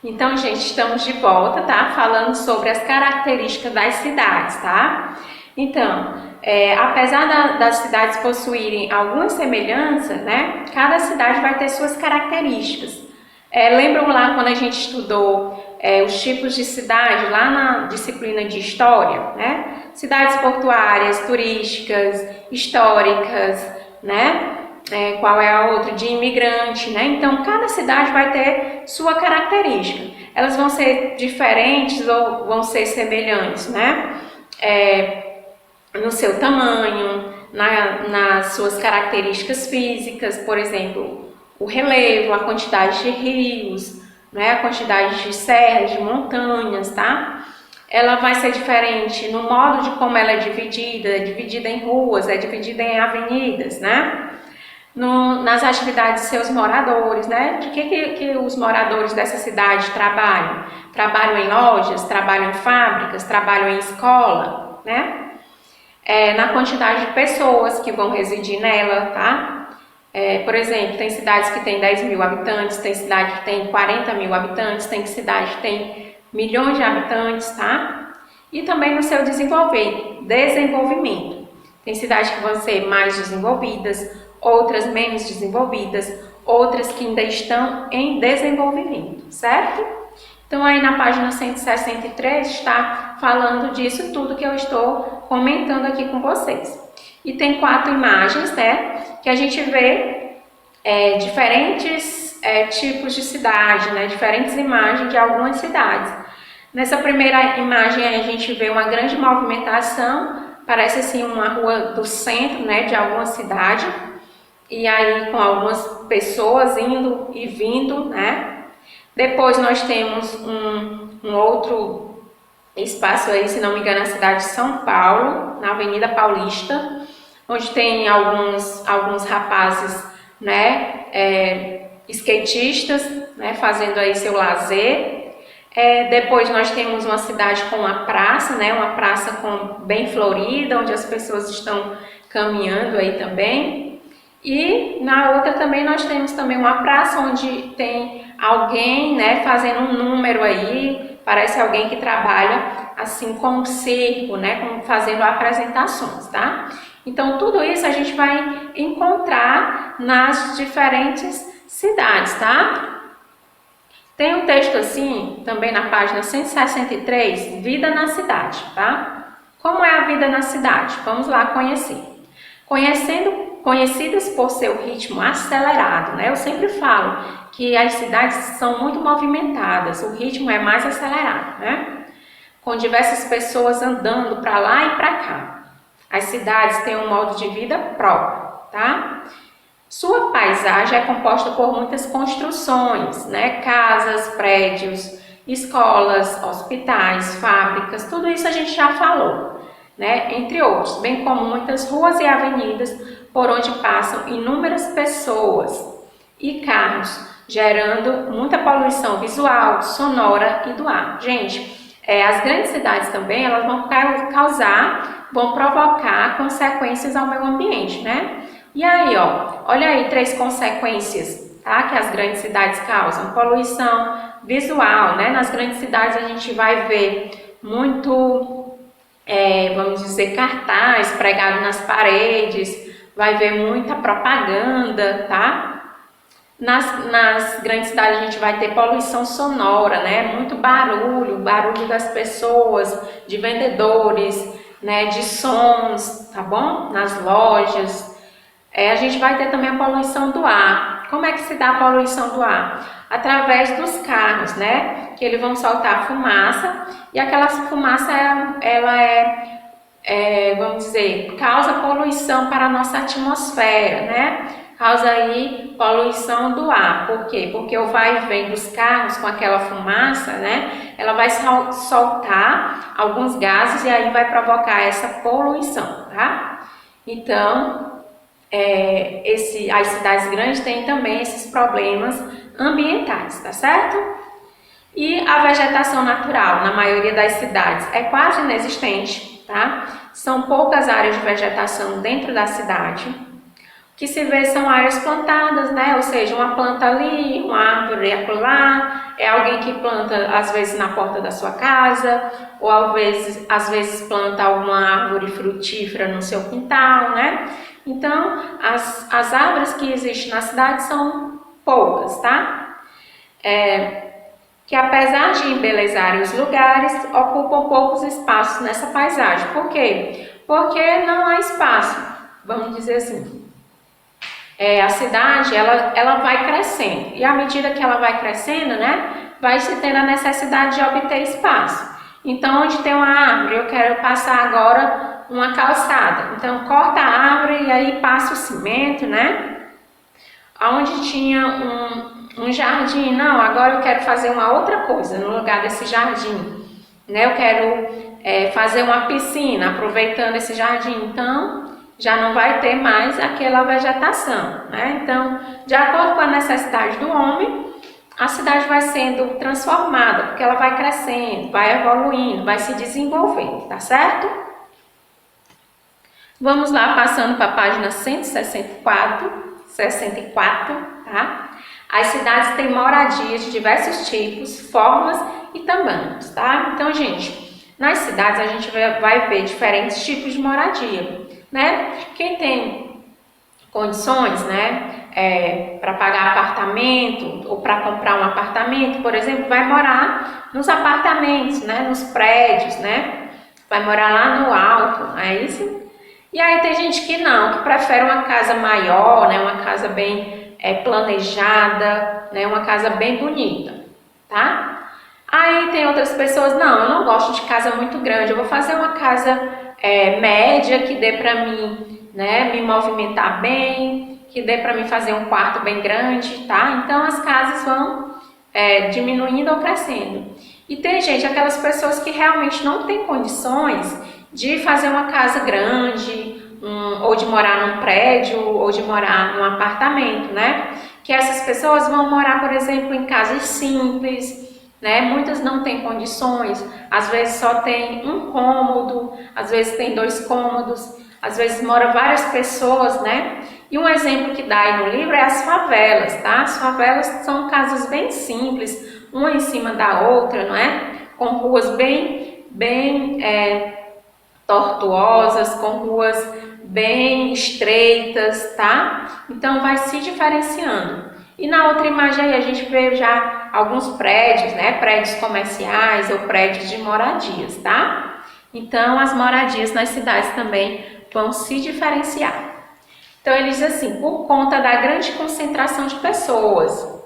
Então, gente, estamos de volta, tá? Falando sobre as características das cidades, tá? Então, apesar das cidades possuírem algumas semelhanças, né? Cada cidade vai ter suas características. Lembram lá quando a gente estudou os tipos de cidade, lá na disciplina de História, né? Cidades portuárias, turísticas, históricas, né? Qual é a outra? De imigrante, né? Então, cada cidade vai ter sua característica. Elas vão ser diferentes ou vão ser semelhantes, né? No seu tamanho, nas suas características físicas, por exemplo, o relevo, a quantidade de rios, né? A quantidade de serras, de montanhas, tá? Ela vai ser diferente no modo de como ela é dividida em ruas, é dividida em avenidas, né? Nas atividades de seus moradores, né? De que os moradores dessa cidade trabalham? Trabalham em lojas, trabalham em fábricas, trabalham em escola, né? Na quantidade de pessoas que vão residir nela, tá? Por exemplo, tem cidades que têm 10 mil habitantes, tem cidade que tem 40 mil habitantes, tem cidade que tem milhões de habitantes, tá? E também no seu desenvolvimento. Tem cidades que vão ser mais desenvolvidas, outras menos desenvolvidas, outras que ainda estão em desenvolvimento, certo? Então aí na página 163 está falando disso tudo que eu estou comentando aqui com vocês. E tem 4 imagens, né, que a gente vê diferentes tipos de cidade, né, diferentes imagens de algumas cidades. Nessa primeira imagem a gente vê uma grande movimentação, parece assim uma rua do centro, né, de alguma cidade, e aí com algumas pessoas indo e vindo, né. Depois nós temos um outro espaço aí, se não me engano, na cidade de São Paulo, na Avenida Paulista, onde tem alguns rapazes, né, skatistas, né, fazendo aí seu lazer. Depois nós temos uma cidade com uma praça, né, uma praça bem florida, onde as pessoas estão caminhando aí também. E na outra também nós temos também uma praça onde tem alguém, né, fazendo um número aí, parece alguém que trabalha assim com o circo, né, fazendo apresentações, tá? Então tudo isso a gente vai encontrar nas diferentes cidades, tá? Tem um texto assim, também na página 163, Vida na Cidade, tá? Como é a vida na cidade? Vamos lá conhecer. Conhecidas por seu ritmo acelerado, né? Eu sempre falo que as cidades são muito movimentadas, o ritmo é mais acelerado, né? Com diversas pessoas andando para lá e para cá. As cidades têm um modo de vida próprio, tá? Sua paisagem é composta por muitas construções, né? Casas, prédios, escolas, hospitais, fábricas, tudo isso a gente já falou, né? Entre outros, bem como muitas ruas e avenidas por onde passam inúmeras pessoas e carros, gerando muita poluição visual, sonora e do ar. Gente, as grandes cidades também, elas vão provocar consequências ao meio ambiente, né? E aí, ó, olha aí 3 consequências, tá? Que as grandes cidades causam. Poluição visual, né? Nas grandes cidades a gente vai ver muito, vamos dizer, cartaz pregado nas paredes, vai ver muita propaganda, tá? Nas grandes cidades a gente vai ter poluição sonora, né? Muito barulho das pessoas, de vendedores, né? De sons, tá bom? Nas lojas. A gente vai ter também a poluição do ar. Como é que se dá a poluição do ar? Através dos carros, né? Que eles vão soltar fumaça e aquela fumaça, vamos dizer, causa poluição para a nossa atmosfera, né? Causa aí poluição do ar. Por quê? Porque o vai e vem dos carros com aquela fumaça, né? Ela vai soltar alguns gases e aí vai provocar essa poluição, tá? Então, as cidades grandes têm também esses problemas ambientais, tá certo? E a vegetação natural, na maioria das cidades, é quase inexistente, tá? São poucas áreas de vegetação dentro da cidade. que se vê são áreas plantadas, né? Ou seja, uma planta ali, uma árvore acolá, é alguém que planta às vezes na porta da sua casa, ou às vezes planta alguma árvore frutífera no seu quintal, né? Então, as árvores que existem na cidade são poucas, tá? Que apesar de embelezarem os lugares, ocupam poucos espaços nessa paisagem. Por quê? Porque não há espaço, vamos dizer assim. A cidade, ela vai crescendo, e à medida que ela vai crescendo, né, vai se tendo a necessidade de obter espaço. Então, onde tem uma árvore, eu quero passar agora uma calçada. Então, corta a árvore e aí passa o cimento, né? Onde tinha um jardim, não, agora eu quero fazer uma outra coisa no lugar desse jardim, né? Eu quero fazer uma piscina, aproveitando esse jardim, então já não vai ter mais aquela vegetação, né? Então, de acordo com a necessidade do homem, a cidade vai sendo transformada, porque ela vai crescendo, vai evoluindo, vai se desenvolvendo, tá certo? Vamos lá, passando para a página 164, tá? As cidades têm moradias de diversos tipos, formas e tamanhos, tá? Então, gente, nas cidades a gente vai ver diferentes tipos de moradia, né? Quem tem condições, né, para pagar apartamento ou para comprar um apartamento, por exemplo, vai morar nos apartamentos, né, nos prédios, né? Vai morar lá no alto, não é isso? E aí tem gente que não, que prefere uma casa maior, né, uma casa bem planejada, né, uma casa bem bonita, tá? Aí tem outras pessoas, não, eu não gosto de casa muito grande, eu vou fazer uma casa média que dê para mim, né, me movimentar bem, que dê para mim fazer um quarto bem grande, tá? Então as casas vão diminuindo ou crescendo. E tem gente, aquelas pessoas que realmente não têm condições de fazer uma casa grande, ou de morar num prédio, ou de morar num apartamento, né? Que essas pessoas vão morar, por exemplo, em casas simples, né? Muitas não têm condições, às vezes só tem um cômodo, às vezes tem 2 cômodos, às vezes mora várias pessoas, né? E um exemplo que dá aí no livro é as favelas, tá? As favelas são casas bem simples, uma em cima da outra, não é? Com ruas bem tortuosas, com ruas bem estreitas, tá? Então vai se diferenciando. E na outra imagem aí a gente vê já alguns prédios, né? Prédios comerciais ou prédios de moradias, tá? Então as moradias nas cidades também vão se diferenciar. Então ele diz assim, por conta da grande concentração de pessoas,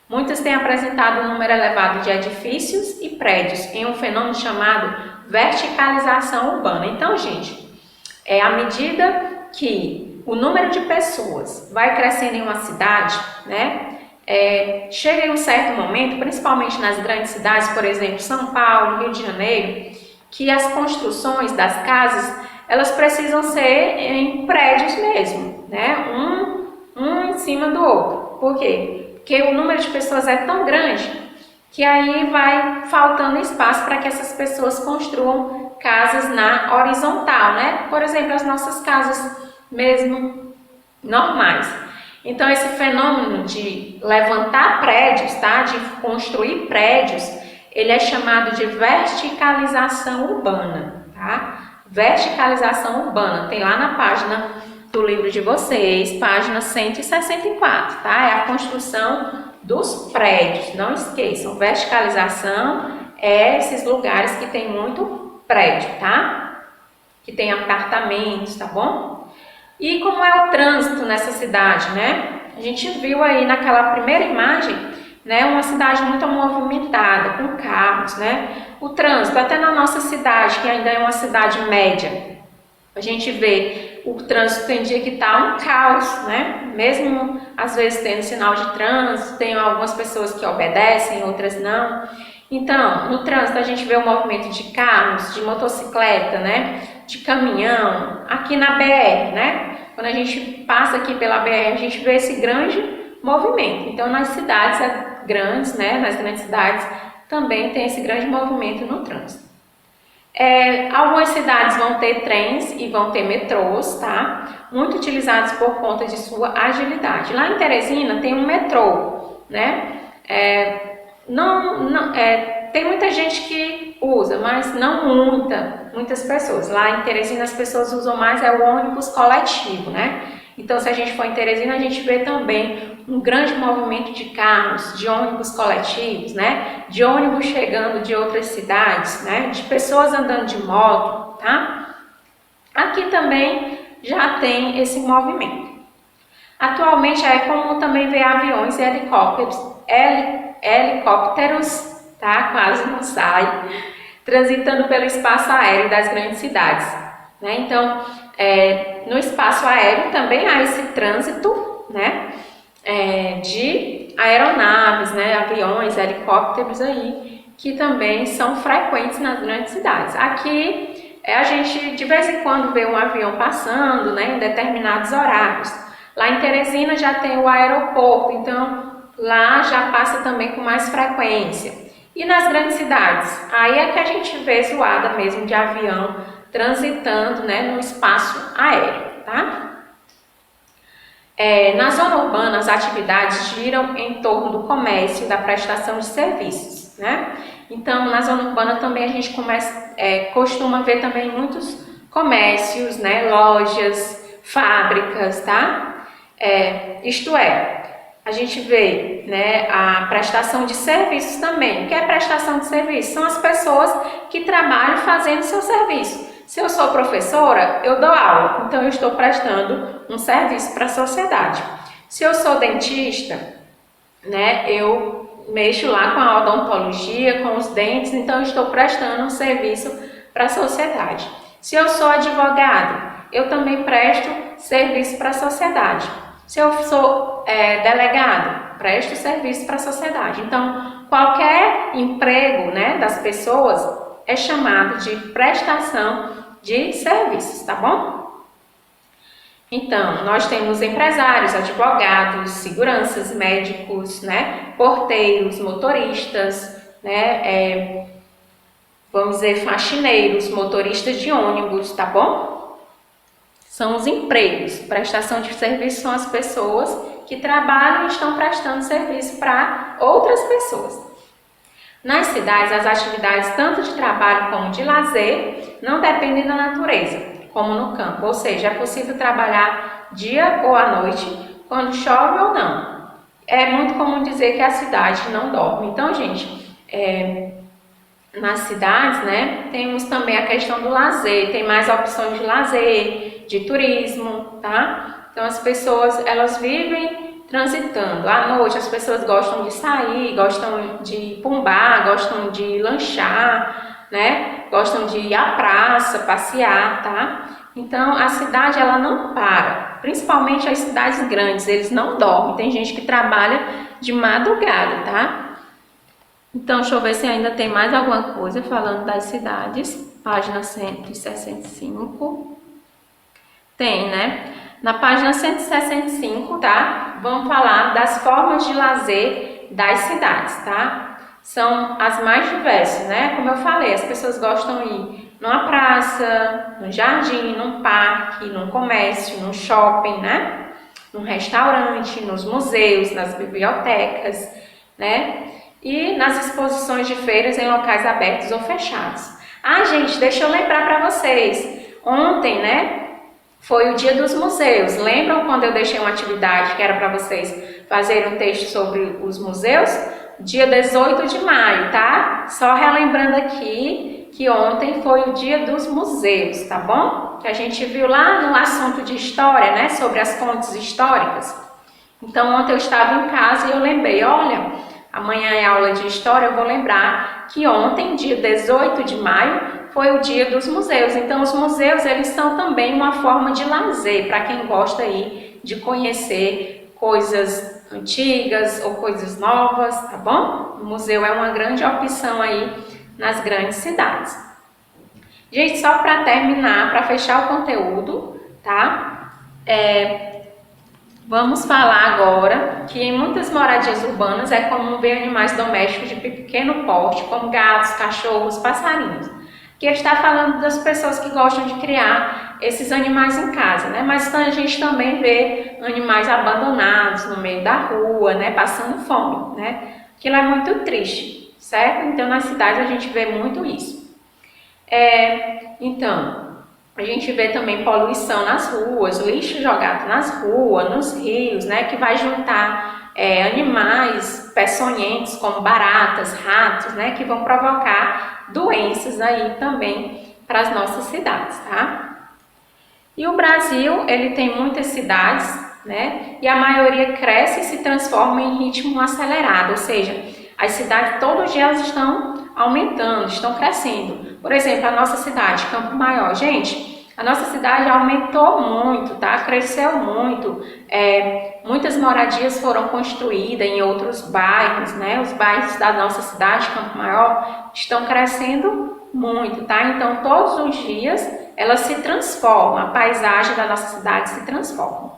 muitas têm apresentado um número elevado de edifícios e prédios em um fenômeno chamado verticalização urbana. Então, gente, à medida que o número de pessoas vai crescendo em uma cidade, né, chega em um certo momento, principalmente nas grandes cidades, por exemplo, São Paulo, Rio de Janeiro, que as construções das casas, elas precisam ser em prédios mesmo, né, um em cima do outro. Por quê? Porque o número de pessoas é tão grande que aí vai faltando espaço para que essas pessoas construam casas na horizontal, né? Por exemplo, as nossas casas mesmo normais. Então, esse fenômeno de levantar prédios, tá? De construir prédios, ele é chamado de verticalização urbana, tá? Verticalização urbana, tem lá na página do livro de vocês, página 164, tá? É a construção dos prédios, não esqueçam, verticalização é esses lugares que tem muito prédio, tá? Que tem apartamentos, tá bom? E como é o trânsito nessa cidade, né? A gente viu aí naquela primeira imagem, né, uma cidade muito movimentada, com carros, né? O trânsito, até na nossa cidade, que ainda é uma cidade média, a gente vê o trânsito tem dia que está um caos, né? Mesmo às vezes tendo sinal de trânsito, tem algumas pessoas que obedecem, outras não. Então, no trânsito a gente vê o movimento de carros, de motocicleta, né? De caminhão, aqui na BR, né? Quando a gente passa aqui pela BR, a gente vê esse grande movimento. Então, nas cidades grandes, né? Nas grandes cidades também tem esse grande movimento no trânsito. Algumas cidades vão ter trens e vão ter metrôs, tá? Muito utilizados por conta de sua agilidade. Lá em Teresina tem um metrô, né? Tem muita gente que usa, mas não muitas pessoas. Lá em Teresina as pessoas usam mais o ônibus coletivo, né? Então, se a gente for em Teresina, a gente vê também um grande movimento de carros, de ônibus coletivos, né? De ônibus chegando de outras cidades, né? De pessoas andando de moto, tá? Aqui também já tem esse movimento. Atualmente é comum também ver aviões e helicópteros, tá? Quase não sai, transitando pelo espaço aéreo das grandes cidades, né? Então, no espaço aéreo também há esse trânsito, né? De aeronaves, né? Aviões, helicópteros aí, que também são frequentes nas grandes cidades. Aqui a gente de vez em quando vê um avião passando, né? Em determinados horários. Lá em Teresina já tem o aeroporto, então lá já passa também com mais frequência. E nas grandes cidades, aí é que a gente vê zoada mesmo de avião transitando, né, no espaço aéreo, tá? Na zona urbana, as atividades giram em torno do comércio e da prestação de serviços, né? Então, na zona urbana também a gente costuma ver também muitos comércios, né, lojas, fábricas, tá? A gente vê, né, a prestação de serviços também. O que é prestação de serviços? São as pessoas que trabalham fazendo seu serviço. Se eu sou professora, eu dou aula, então eu estou prestando um serviço para a sociedade. Se eu sou dentista, né, eu mexo lá com a odontologia, com os dentes, então eu estou prestando um serviço para a sociedade. Se eu sou advogado, eu também presto serviço para a sociedade. Se eu sou delegado, presto serviço para a sociedade. Então, qualquer emprego, né, das pessoas é chamado de prestação de serviços, tá bom? Então, nós temos empresários, advogados, seguranças, médicos, né, porteiros, motoristas, né, vamos dizer, faxineiros, motoristas de ônibus, tá bom? São os empregos. Prestação de serviço são as pessoas que trabalham e estão prestando serviço para outras pessoas. Nas cidades, as atividades tanto de trabalho como de lazer não dependem da natureza, como no campo. Ou seja, é possível trabalhar dia ou à noite, quando chove ou não. É muito comum dizer que a cidade não dorme. Então, gente, nas cidades, né, temos também a questão do lazer, tem mais opções de lazer, de turismo, tá? Então, as pessoas, elas vivem transitando. À noite, as pessoas gostam de sair, gostam de ir para um bar, gostam de lanchar, né? Gostam de ir à praça, passear, tá? Então, a cidade, ela não para. Principalmente as cidades grandes, eles não dormem. Tem gente que trabalha de madrugada, tá? Então, deixa eu ver se ainda tem mais alguma coisa falando das cidades. Página 165. Tem, né? Na página 165, tá? Vamos falar das formas de lazer das cidades, tá? São as mais diversas, né? Como eu falei, as pessoas gostam de ir numa praça, num jardim, num parque, num comércio, num shopping, né? Num restaurante, nos museus, nas bibliotecas, né? E nas exposições de feiras em locais abertos ou fechados. Ah, gente, deixa eu lembrar para vocês. Ontem, né? Foi o dia dos museus. Lembram quando eu deixei uma atividade que era para vocês fazerem um texto sobre os museus? Dia 18 de maio, tá? Só relembrando aqui que ontem foi o dia dos museus, tá bom? Que a gente viu lá no assunto de história, né? Sobre as fontes históricas. Então, ontem eu estava em casa e eu lembrei, olha, amanhã é aula de história, eu vou lembrar que ontem, dia 18 de maio, foi o dia dos museus. Então, os museus, eles são também uma forma de lazer, para quem gosta aí de conhecer coisas antigas ou coisas novas, tá bom? O museu é uma grande opção aí nas grandes cidades. Gente, só para terminar, para fechar o conteúdo, tá? Vamos falar agora que em muitas moradias urbanas é comum ver animais domésticos de pequeno porte, como gatos, cachorros, passarinhos. que ele está falando das pessoas que gostam de criar esses animais em casa, né? Mas a gente também vê animais abandonados no meio da rua, né? Passando fome, né? Aquilo é muito triste, certo? Então, nas cidades a gente vê muito isso. Então, a gente vê também poluição nas ruas, lixo jogado nas ruas, nos rios, né? Que vai juntar animais peçonhentos como baratas, ratos, né? Que vão provocar doenças aí também para as nossas cidades, tá? E o Brasil, ele tem muitas cidades, né? E a maioria cresce e se transforma em ritmo acelerado, ou seja, as cidades todos os dias estão aumentando, estão crescendo. Por exemplo, a nossa cidade, Campo Maior, gente, a nossa cidade aumentou muito, tá? Cresceu muito. Muitas moradias foram construídas em outros bairros, né? Os bairros da nossa cidade, Campo Maior, estão crescendo muito, tá? Então, todos os dias elas se transformam, a paisagem da nossa cidade se transforma.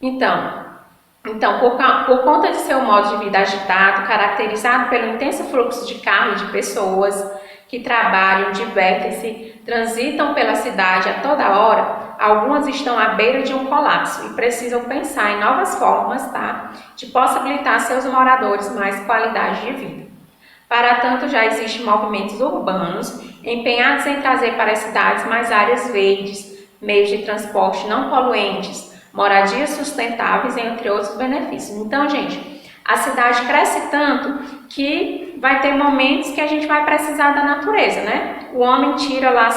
Então por conta de seu modo de vida agitado, caracterizado pelo intenso fluxo de carros e de pessoas que trabalham, divertem-se, transitam pela cidade a toda hora, algumas estão à beira de um colapso e precisam pensar em novas formas, tá, de possibilitar a seus moradores mais qualidade de vida. Para tanto, já existem movimentos urbanos empenhados em trazer para as cidades mais áreas verdes, meios de transporte não poluentes, moradias sustentáveis, entre outros benefícios. Então, gente, a cidade cresce tanto que vai ter momentos que a gente vai precisar da natureza, né? O homem tira lá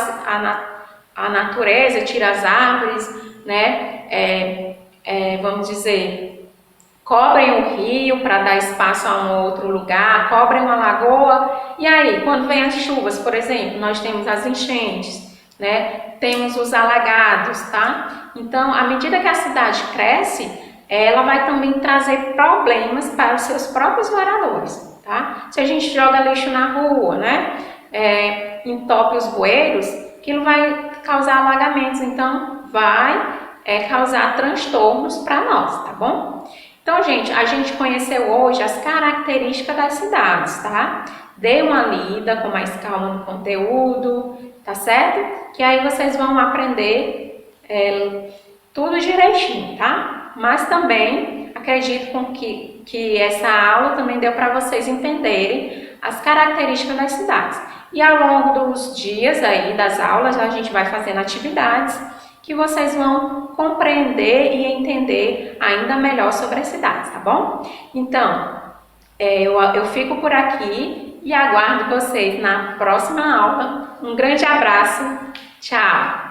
a natureza, tira as árvores, né? Vamos dizer, cobrem o rio para dar espaço a um outro lugar, cobrem uma lagoa, e aí, quando vem as chuvas, por exemplo, nós temos as enchentes, né? Temos os alagados, tá? Então, à medida que a cidade cresce, ela vai também trazer problemas para os seus próprios moradores, tá? Se a gente joga lixo na rua, né? Entope os bueiros, aquilo vai causar alagamentos, então vai causar transtornos para nós, tá bom? Então, gente, a gente conheceu hoje as características das cidades, tá? Dê uma lida com mais calma no conteúdo, tá certo? Que aí vocês vão aprender tudo direitinho, tá? Mas também acredito que essa aula também deu para vocês entenderem as características das cidades. E ao longo dos dias aí das aulas, a gente vai fazendo atividades que vocês vão compreender e entender ainda melhor sobre as cidades, tá bom? Então, eu fico por aqui e aguardo vocês na próxima aula. Um grande abraço, tchau!